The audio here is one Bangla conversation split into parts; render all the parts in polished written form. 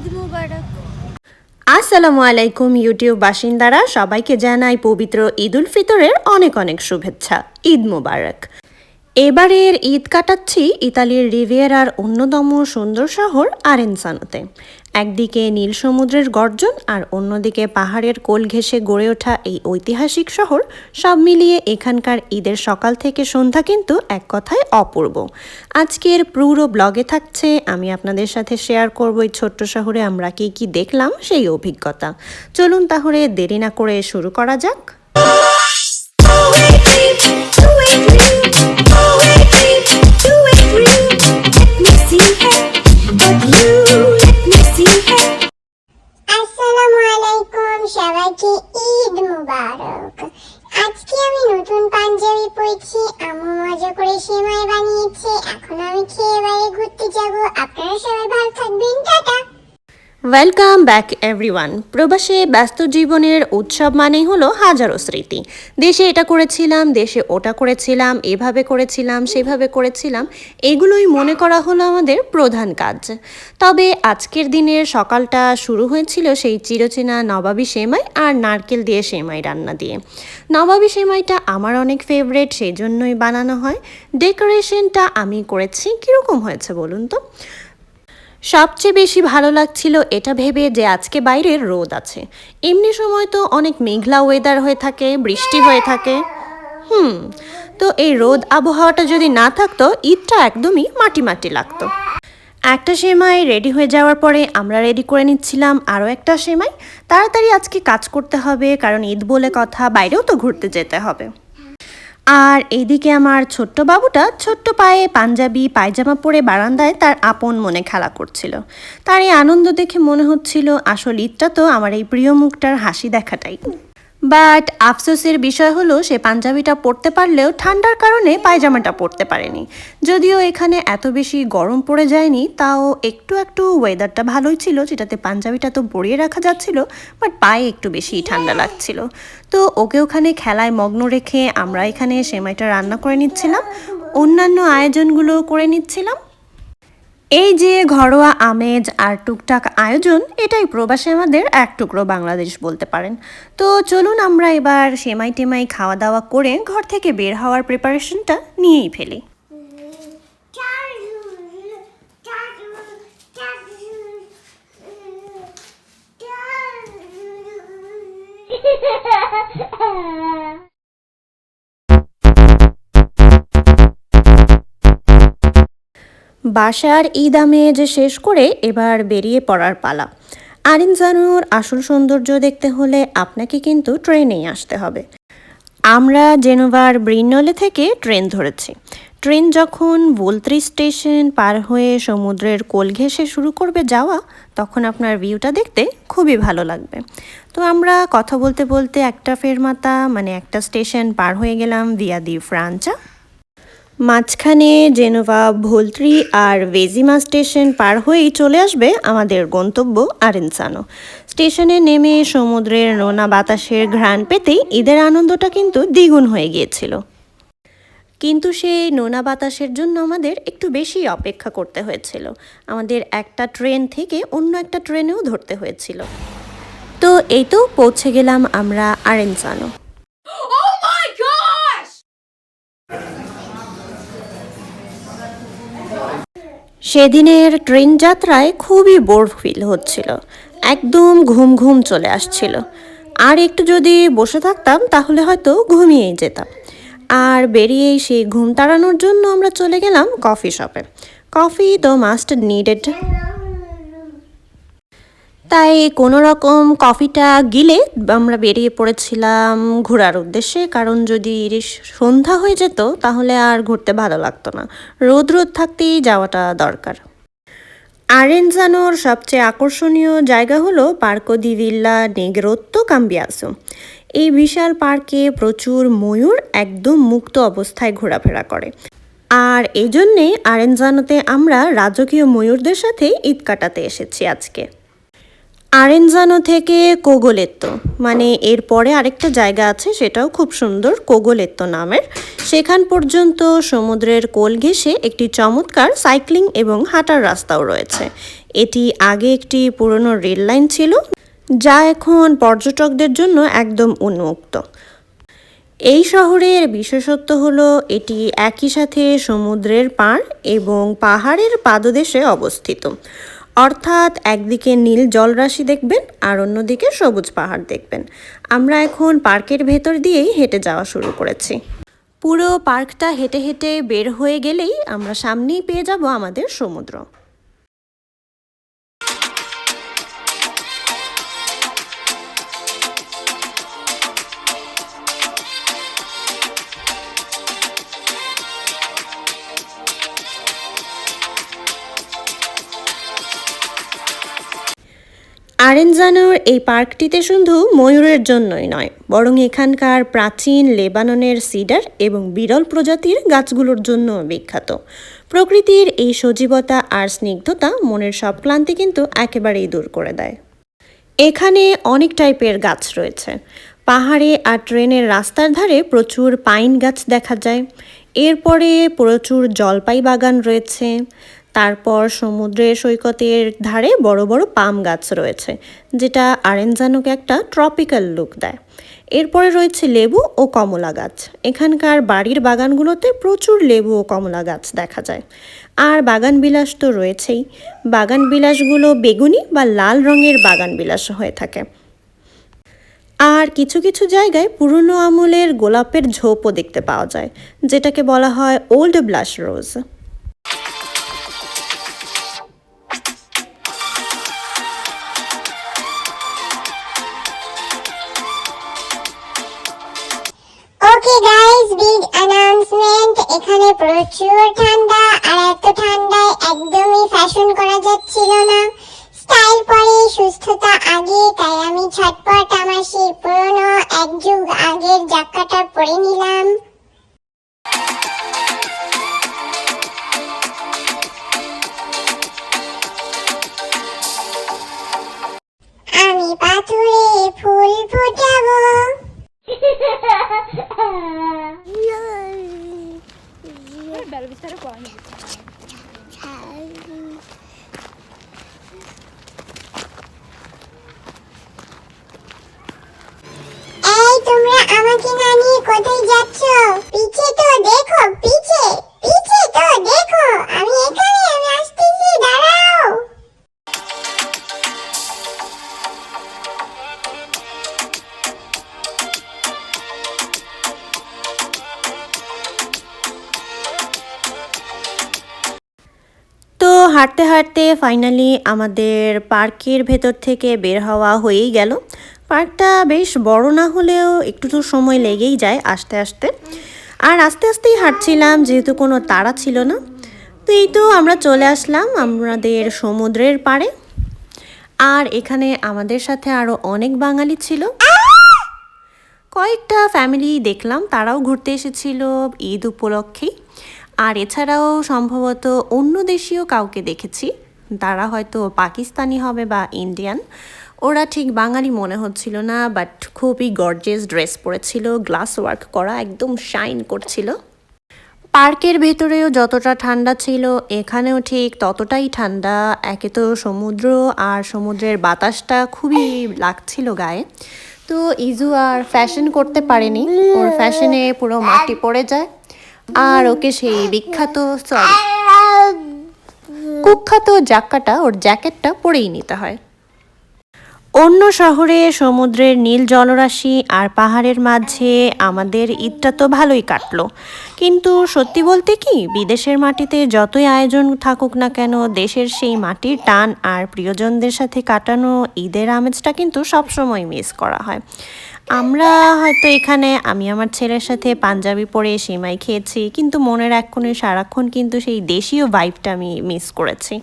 ঈদ মুবারক। আসসালামু আলাইকুম ইউটিউব বাসিন্দারা, সবাইকে জানাই পবিত্র ঈদ উল ফিতরের অনেক অনেক শুভেচ্ছা। ঈদ মুবারক। এবারের ঈদ কাটাচ্ছি ইতালির রিভিয়েরার অন্যতম সুন্দর শহর আরেনসানোতে। একদিকে নীল সমুদ্রের গর্জন আর অন্যদিকে পাহাড়ের কোল ঘেঁষে গড়ে ওঠা এই ঐতিহাসিক শহর, সব মিলিয়ে এখানকার ঈদের সকাল থেকে সন্ধ্যা কিন্তু এক কথায় অপূর্ব। আজকের পুরো ব্লগে থাকছে আমি আপনাদের সাথে শেয়ার করব এই ছোট্ট শহরে আমরা কি দেখলাম সেই অভিজ্ঞতা। চলুন তাহলে দেরি না করে শুরু করা যাক। সবাইকে ঈদ মুবারক। আজকে আমি নতুন পাঞ্জাবি পরেছি, আম্মু মজা করে সেমাই বানিয়েছে। এখন আমি খেয়ে বাইরে ঘুরতে যাব। আপনারা সবাই ভালো থাকবেন, টাটা। Welcome back everyone. প্রবাসে ব্যস্ত জীবনের উৎসব মানেই হলো হাজারো স্মৃতি। দেশে এটা করেছিলাম, দেশে ওটা করেছিলাম, এভাবে করেছিলাম, সেভাবে করেছিলাম, এগুলোই মনে করা হলো আমাদের প্রধান কাজ। তবে আজকের দিনের সকালটা শুরু হয়েছিল সেই চিরচেনা নবাবী সেমাই আর নারকেল দিয়ে সেমাই রান্না দিয়ে। নবাবী সেমাইটা আমার অনেক ফেভারেট, সেই জন্যই বানানো হয়। ডেকোরেশনটা আমি করেছি। কীরকম হয়েছে বলুন তো? সবচেয়ে বেশি ভালো লাগছিল এটা ভেবে যে আজকে বাইরের রোদ আছে। এমনি সময় তো অনেক মেঘলা ওয়েদার হয়ে থাকে, বৃষ্টি হয়ে থাকে। তো এই রোদ আবহাওয়াটা যদি না থাকতো, ঈদটা একদমই মাটি মাটি লাগতো। একটা সেমাই রেডি হয়ে যাওয়ার পরে আমরা রেডি করে নিচ্ছিলাম আরও একটা সেমাই। তাড়াতাড়ি আজকে কাজ করতে হবে, কারণ ঈদ বলে কথা, বাইরেও তো ঘুরতে যেতে হবে। আর এইদিকে আমার ছোট্ট বাবুটা ছোট্ট পায়ে পাঞ্জাবি পায়জামা পরে বারান্দায় তার আপন মনে খেলা করছিল। তার এই আনন্দ দেখে মনে হচ্ছিল আসল ঈদটা তো আমার এই প্রিয় মুখটার হাসি দেখাটাই। বাট আফসোসের বিষয় হলো সে পাঞ্জাবিটা পরতে পারলেও ঠান্ডার কারণে পায়জামাটা পরতে পারেনি। যদিও এখানে এত বেশি গরম পড়ে যায়নি, তাও একটু একটু ওয়েদারটা ভালোই ছিল, যেটাতে পাঞ্জাবিটা তো পরিয়ে রাখা যাচ্ছিল, বাট পায়ে একটু বেশি ঠান্ডা লাগছিল। তো ওকে ওখানে খেলায় মগ্ন রেখে আমরা এখানে সেমাইটা রান্না করে নিচ্ছিলাম, অন্যান্য আয়োজনগুলো করে নিচ্ছিলাম। এই যে ঘরোয়া আমেজ আর টুকটাক আয়োজন, এটাই প্রবাসে আমাদের এক টুকরো বাংলাদেশ বলতে পারেন। তো চলুন আমরা এবার সেমাই টেমাই খাওয়া দাওয়া করে ঘর থেকে বের হওয়ার প্রিপারেশনটা নিয়েই ফেলি। বাসার ঈদ আমেজ শেষ করে এবার বেরিয়ে পড়ার পালা। আরেনসানোর আসল সৌন্দর্য দেখতে হলে আপনাকে কিন্তু ট্রেনেই আসতে হবে। আমরা জেনোভার ব্রিনোলে থেকে ট্রেন ধরেছি। ট্রেন যখন ভোলত্রি স্টেশন পার হয়ে সমুদ্রের কোল ঘেঁষে শুরু করবে যাওয়া, তখন আপনার ভিউটা দেখতে খুবই ভালো লাগবে। তো আমরা কথা বলতে বলতে একটা ফেরমাতা মানে একটা স্টেশন পার হয়ে গেলাম ভিয়া দি ফ্রাঞ্চা। মাঝখানে জেনোভা, ভোলত্রি আর ভেজিমা স্টেশন পার হয়েই চলে আসবে আমাদের গন্তব্য আরেনসানো। স্টেশনে নেমে সমুদ্রের নোনা বাতাসের ঘ্রাণ পেতেই ঈদের আনন্দটা কিন্তু দ্বিগুণ হয়ে গিয়েছিল। কিন্তু সেই নোনা বাতাসের জন্য আমাদের একটু বেশি অপেক্ষা করতে হয়েছিল। আমাদের একটা ট্রেন থেকে অন্য একটা ট্রেনেও ধরতে হয়েছিল। তো এই তো পৌঁছে গেলাম আমরা আরেনসানো। সেদিনের ট্রেন যাত্রায় খুবই বোর ফিল হচ্ছিল, একদম ঘুম ঘুম চলে আসছিল। আর একটু যদি বসে থাকতাম তাহলে হয়তো ঘুমিয়েই যেতাম। আর বেরিয়েই সেই ঘুম তাড়ানোর জন্য আমরা চলে গেলাম কফি শপে। কফি তো মাস্ট নিডেড, তাই কোনো রকম কফিটা গিলে আমরা বেরিয়ে পড়েছিলাম ঘোরার উদ্দেশ্যে। কারণ যদি সন্ধ্যা হয়ে যেত তাহলে আর ঘুরতে ভালো লাগতো না, রোদ রোদ থাকতেই যাওয়াটা দরকার। আরেনসানোর সবচেয়ে আকর্ষণীয় জায়গা হলো পার্কো দি ভিল্লা নেগ্রোত্তো কাম্বিয়াসো। এই বিশাল পার্কে প্রচুর ময়ূর একদম মুক্ত অবস্থায় ঘোরাফেরা করে। আর এই জন্যে আরেনসানোতে আমরা রাজকীয় ময়ূরদের সাথে ঈদ কাটাতে এসেছি আজকে। আরেনসানো থেকে কোগোলেত্তো মানে এরপরে আরেকটা জায়গা আছে, সেটাও খুব সুন্দর, কোগোলেত্তো নামের। সেখান পর্যন্ত সমুদ্রের কোল ঘেঁষে একটি চমৎকার সাইক্লিং এবং হাঁটার রাস্তাও রয়েছে। এটি আগে একটি পুরনো রেল লাইন ছিল, যা এখন পর্যটকদের জন্য একদম উন্মুক্ত। এই শহরের বিশেষত্ব হলো এটি একই সাথে সমুদ্রের পাড় এবং পাহাড়ের পাদদেশে অবস্থিত। অর্থাৎ একদিকে নীল জলরাশি দেখবেন আর অন্যদিকে সবুজ পাহাড় দেখবেন। আমরা এখন পার্কের ভেতর দিয়েই হেঁটে যাওয়া শুরু করেছি। পুরো পার্কটা হেঁটে হেঁটে বের হয়ে গেলেই আমরা সামনেই পেয়ে যাব আমাদের সমুদ্র। আরেনজানোর এই পার্কটিতে শুধু ময়ূরের জন্যই নয়, বরং এখানকার প্রাচীন লেবাননের সিডার এবং বিরল প্রজাতির গাছগুলোর জন্য বিখ্যাত। প্রকৃতির এই সজীবতা আর স্নিগ্ধতা মনের সব ক্লান্তি কিন্তু একেবারেই দূর করে দেয়। এখানে অনেক টাইপের গাছ রয়েছে। পাহাড়ে আর ট্রেনের রাস্তার ধারে প্রচুর পাইন গাছ দেখা যায়। এরপরে প্রচুর জলপাই বাগান রয়েছে। তারপর সমুদ্রের সৈকতের ধারে বড় বড় পাম গাছ রয়েছে, যেটা আরেনজানোকে একটা ট্রপিক্যাল লুক দেয়। এরপরে রয়েছে লেবু ও কমলা গাছ। এখানকার বাড়ির বাগানগুলোতে প্রচুর লেবু ও কমলা গাছ দেখা যায়। আর বাগান বিলাস তো রয়েছেই। বাগান বিলাসগুলো বেগুনি বা লাল রঙের বাগান বিলাস হয়ে থাকে। আর কিছু কিছু জায়গায় পুরনো আমলের গোলাপের ঝোপও দেখতে পাওয়া যায়, যেটাকে বলা হয় ওল্ড ব্লাশ রোজ। ওকে গাইস, বিগ অ্যানাউন্সমেন্ট, এখানে প্রচুর ঠান্ডা, আর এত ঠান্ডায় একদমই ফ্যাশন করা যাচ্ছিল না। স্টাইল পরে সুস্থতা আগে, তাই আমি ছটপট আমার সেই পুরনো এক যুগ আগের জাক্কাটা পরে নিলাম। আমি পাথরে ফুল ফোটাবো। এই তোমরা আমাকে না নিয়ে কোথায় যাচ্ছ? পিছে তো দেখো, পিছে পিছে তো দেখো, আমি এখানে, আমি আসতেছি, দাঁড়াও। তো হাঁটতে হাঁটতে ফাইনালি আমাদের পার্কের ভেতর থেকে বের হওয়া হয়েই গেল। পার্কটা বেশ বড় না হলেও একটু তো সময় লেগেই যায় আসতে আসতে। আর আস্তে আস্তেই হাঁটছিলাম, যেহেতু কোনো তাড়া ছিল না। তো এই তো আমরা চলে আসলাম আমাদের সমুদ্রের পাড়ে। আর এখানে আমাদের সাথে আরও অনেক বাঙালি ছিল। কয়েকটা ফ্যামিলি দেখলাম, তারাও ঘুরতে এসেছিল ঈদ উপলক্ষেই। আর এছাড়াও সম্ভবত অন্য দেশীয় কাউকে দেখেছি, তারা হয়তো পাকিস্তানি হবে বা ইন্ডিয়ান। ওরা ঠিক বাঙালি মনে হচ্ছিল না, বাট খুবই গর্জিয়াস ড্রেস পরেছিল, গ্লাস ওয়ার্ক করা, একদম শাইন করছিল। পার্কের ভেতরেও যতটা ঠান্ডা ছিল এখানেও ঠিক ততটাই ঠান্ডা। একে তো সমুদ্র, আর সমুদ্রের বাতাসটা খুবই লাগছিল গায়ে। তো ইজু আর ফ্যাশন করতে পারেনি, ওর ফ্যাশনে পুরো মাটি পড়ে যায়। আর ওকে সেই বিখ্যাত কুখ্যাত জাক্কাটা, ওর জ্যাকেটটা পরেই নিতে হয়। অন্য শহরে সমুদ্রের নীল জলরাশি আর পাহাড়ের মাঝে আমাদের ঈদটা তো ভালোই কাটলো। কিন্তু সত্যি বলতে কি, বিদেশের মাটিতে যতই আয়োজন থাকুক না কেন, দেশের সেই মাটির টান আর প্রিয়জনদের সাথে কাটানো ঈদের আমেজটা কিন্তু সবসময় মিস করা হয়। আমরা হয়তো এখানে আমি আমার ছেলের সাথে পাঞ্জাবি পরে সিমাই খেয়েছি, কিন্তু মনের এক কোণে সারাক্ষণ কিন্তু সেই দেশীয় ভাইবটা আমি মিস করেছি।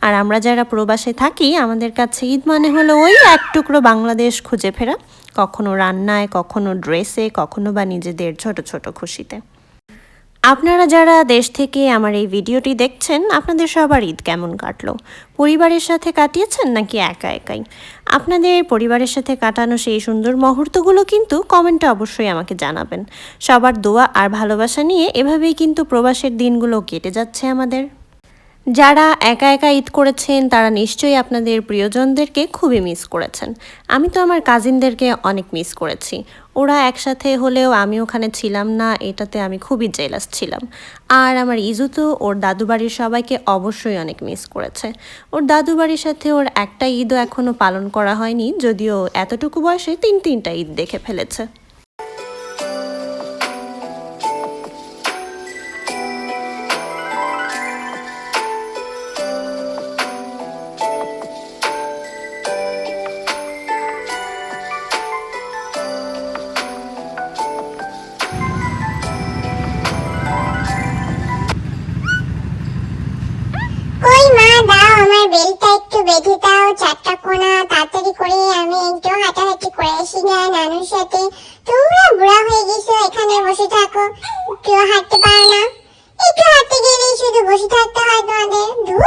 আর আমরা যারা প্রবাসে থাকি, আমাদের কাছে ঈদ মানে হলো ওই এক টুকরো বাংলাদেশ খুঁজে ফেরা, কখনো রান্নায়, কখনো ড্রেসে, কখনো বা নিজেদের ছোট ছোট খুশিতে। আপনারা যারা দেশ থেকে আমার এই ভিডিওটি দেখছেন, আপনাদের সবার ঈদ কেমন কাটলো? পরিবারের সাথে কাটিয়েছেন নাকি একা একাই? আপনাদের পরিবারের সাথে কাটানো সেই সুন্দর মুহূর্তগুলো কিন্তু কমেন্টে অবশ্যই আমাকে জানাবেন। সবার দোয়া আর ভালোবাসা নিয়ে এভাবেই কিন্তু প্রবাসের দিনগুলো কেটে যাচ্ছে আমাদের। যারা একা একা ঈদ করেছেন তারা নিশ্চয়ই আপনাদের প্রিয়জনদেরকে খুবই মিস করেছেন। আমি তো আমার কাজিনদেরকে অনেক মিস করেছি। ওরা একসাথে হলেও আমি ওখানে ছিলাম না, এটাতে আমি খুবই জেলাস ছিলাম। আর আমার ইজু তো ওর দাদু বাড়ির সবাইকে অবশ্যই অনেক মিস করেছে। ওর দাদু বাড়ির সাথে ওর একটা ঈদও এখনও পালন করা হয়নি, যদিও এতটুকু বয়সে তিনটা ঈদ দেখে ফেলেছে। কই মা, দাও আমার বেলটা একটু বেঁধে দাও, চারটা কোনা তাড়াতাড়ি করে আমি একটু হাঁটাহাঁটি করে আসি না নানুর সাথে। তোমরা বুড়া হয়ে গেছো, এখানে বসে থাকো, একটু হাঁটতে পারো না? একটু হাঁটতে গেলেই শুধু বসে থাকতে হয় তোমাদের। ধুর।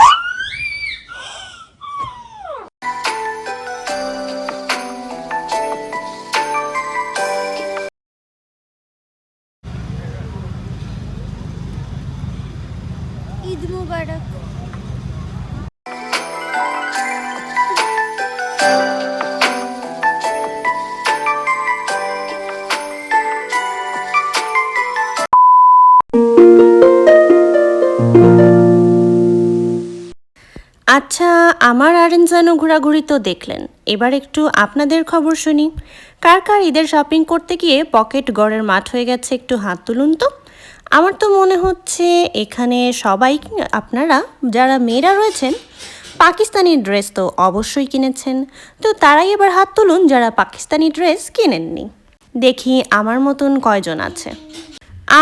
ঈদ মুবারক। আচ্ছা, আমার আরেঞ্জানো ঘোরাঘুরি তো দেখলেন, এবার একটু আপনাদের খবর শুনি। কার কার ঈদের শপিং করতে গিয়ে পকেট গড়ের মাঠ হয়ে গেছে, একটু হাত তুলুন তো। আমার তো মনে হচ্ছে এখানে সবাই আপনারা যারা মেয়েরা রয়েছেন পাকিস্তানি ড্রেস তো অবশ্যই কিনেছেন, তো তারাই এবার হাত তুলুন যারা পাকিস্তানি ড্রেস কিনেননি। দেখি আমার মতন কয়জন আছে।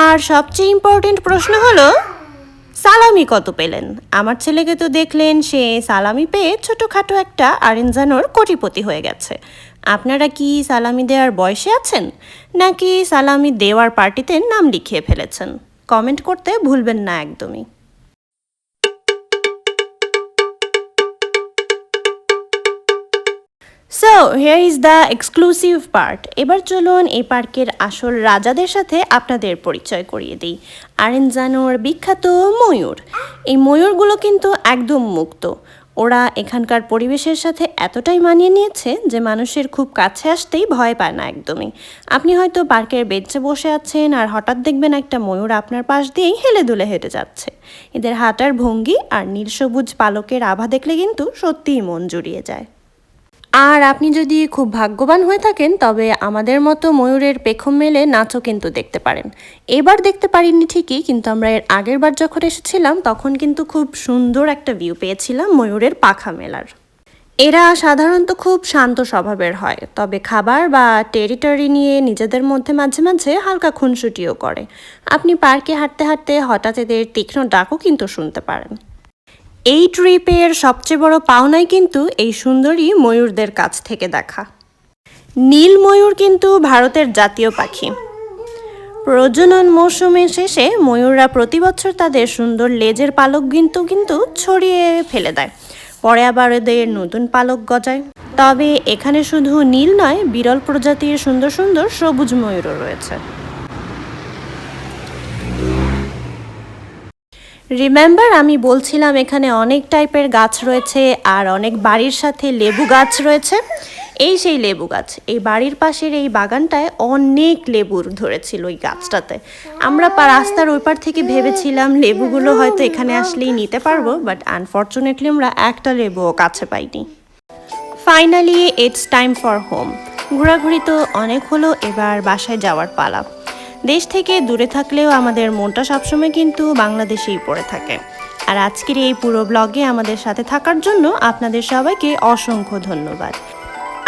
আর সবচেয়ে ইম্পর্টেন্ট প্রশ্ন হলো, সালামি কত পেলেন? আমার ছেলেকে তো দেখলেন সে সালামি পেয়ে ছোটোখাটো একটা আরেঞ্জানোর কোটিপতি হয়ে গেছে। আপনারা কি সালামি দেওয়ার বয়সে আছেন, নাকি সালামি দেওয়ার পার্টিতে নাম লিখিয়ে ফেলেছেন? কমেন্ট করতে ভুলবেন না একদমই। So here is the exclusive part. এবার চলুন এই পার্কের আসল রাজাদের সাথে আপনাদের পরিচয় করিয়ে দিই। আরেঞ্জানোর বিখ্যাত ময়ূর। এই ময়ূরগুলো কিন্তু একদম মুক্ত। ওরা এখানকার পরিবেশের সাথে এতটাই মানিয়ে নিয়েছে যে মানুষের খুব কাছে আসতেই ভয় পায় না একদমই। আপনি হয়তো পার্কের বেঞ্চে বসে আছেন আর হঠাৎ দেখবেন একটা ময়ূর আপনার পাশ দিয়েই হেলে দুলে হেঁটে যাচ্ছে। এদের হাঁটার ভঙ্গি আর নীল সবুজ পালকের আভা দেখলে কিন্তু সত্যিই মন জুড়িয়ে যায়। আর আপনি যদি খুব ভাগ্যবান হয়ে থাকেন তবে আমাদের মতো ময়ূরের পেখম মেলে নাচও কিন্তু দেখতে পারেন। এবার দেখতে পারিনি ঠিকই, কিন্তু আমরা এর আগের বার যখন এসেছিলাম তখন কিন্তু খুব সুন্দর একটা ভিউ পেয়েছিলাম ময়ূরের পাখা মেলার। এরা সাধারণত খুব শান্ত স্বভাবের হয়, তবে খাবার বা টেরিটরি নিয়ে নিজেদের মধ্যে মাঝে মাঝে হালকা খুনসুটিও করে। আপনি পার্কে হাঁটতে হাঁটতে হঠাৎ এদের তীক্ষ্ণ ডাকও কিন্তু শুনতে পারেন। এই ট্রিপের সবচেয়ে বড় পাওনাই কিন্তু এই সুন্দরী ময়ূরদের কাছ থেকে দেখা। নীল ময়ূর কিন্তু ভারতের জাতীয় পাখি। প্রজনন মৌসুমের শেষে ময়ূররা প্রতি বছর তাদের সুন্দর লেজের পালক কিন্তু ছড়িয়ে ফেলে দেয়, পরে আবার এদের নতুন পালক গজায়। তবে এখানে শুধু নীল নয়, বিরল প্রজাতির সুন্দর সুন্দর সবুজ ময়ূরও রয়েছে। রিমেম্বার আমি বলছিলাম এখানে অনেক টাইপের গাছ রয়েছে আর অনেক বাড়ির সাথে লেবু গাছ রয়েছে। এই সেই লেবু গাছ, এই বাড়ির পাশের এই বাগানটায় অনেক লেবুর ধরেছিল ওই গাছটাতে। আমরা রাস্তার ওই পার থেকে ভেবেছিলাম লেবুগুলো হয়তো এখানে আসলেই নিতে পারবো, বাট আনফর্চুনেটলি আমরা একটা লেবুও কাছে পাইনি। Finally it's time for home. ঘোরাঘুরি তো অনেক হলো, এবার বাসায় যাওয়ার পালা। দেশ থেকে দূরে থাকলেও আমাদের মনটা সবসময় কিন্তু বাংলাদেশেই পড়ে থাকে। আর আজকের এই পুরো ব্লগে আমাদের সাথে থাকার জন্য আপনাদের সবাইকে অসংখ্য ধন্যবাদ।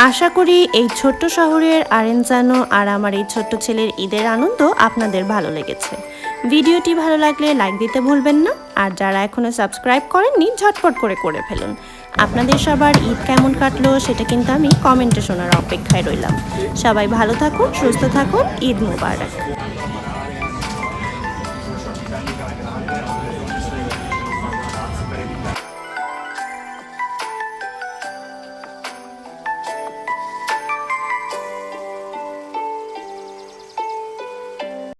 আশা করি এই ছোট্ট শহরের আরেঞ্জানো আর আমার এই ছোট্ট ছেলের ঈদের আনন্দ আপনাদের ভালো লেগেছে। ভিডিওটি ভালো লাগলে লাইক দিতে ভুলবেন না, আর যারা এখনো সাবস্ক্রাইব করেননি ঝটপট করে ফেলুন। আপনাদের সবার ঈদ কেমন কাটলো সেটা কিন্তু আমি কমেন্টে শোনার অপেক্ষায় রইলাম। সবাই ভালো থাকুন, সুস্থ থাকুন, ঈদ মুবারক।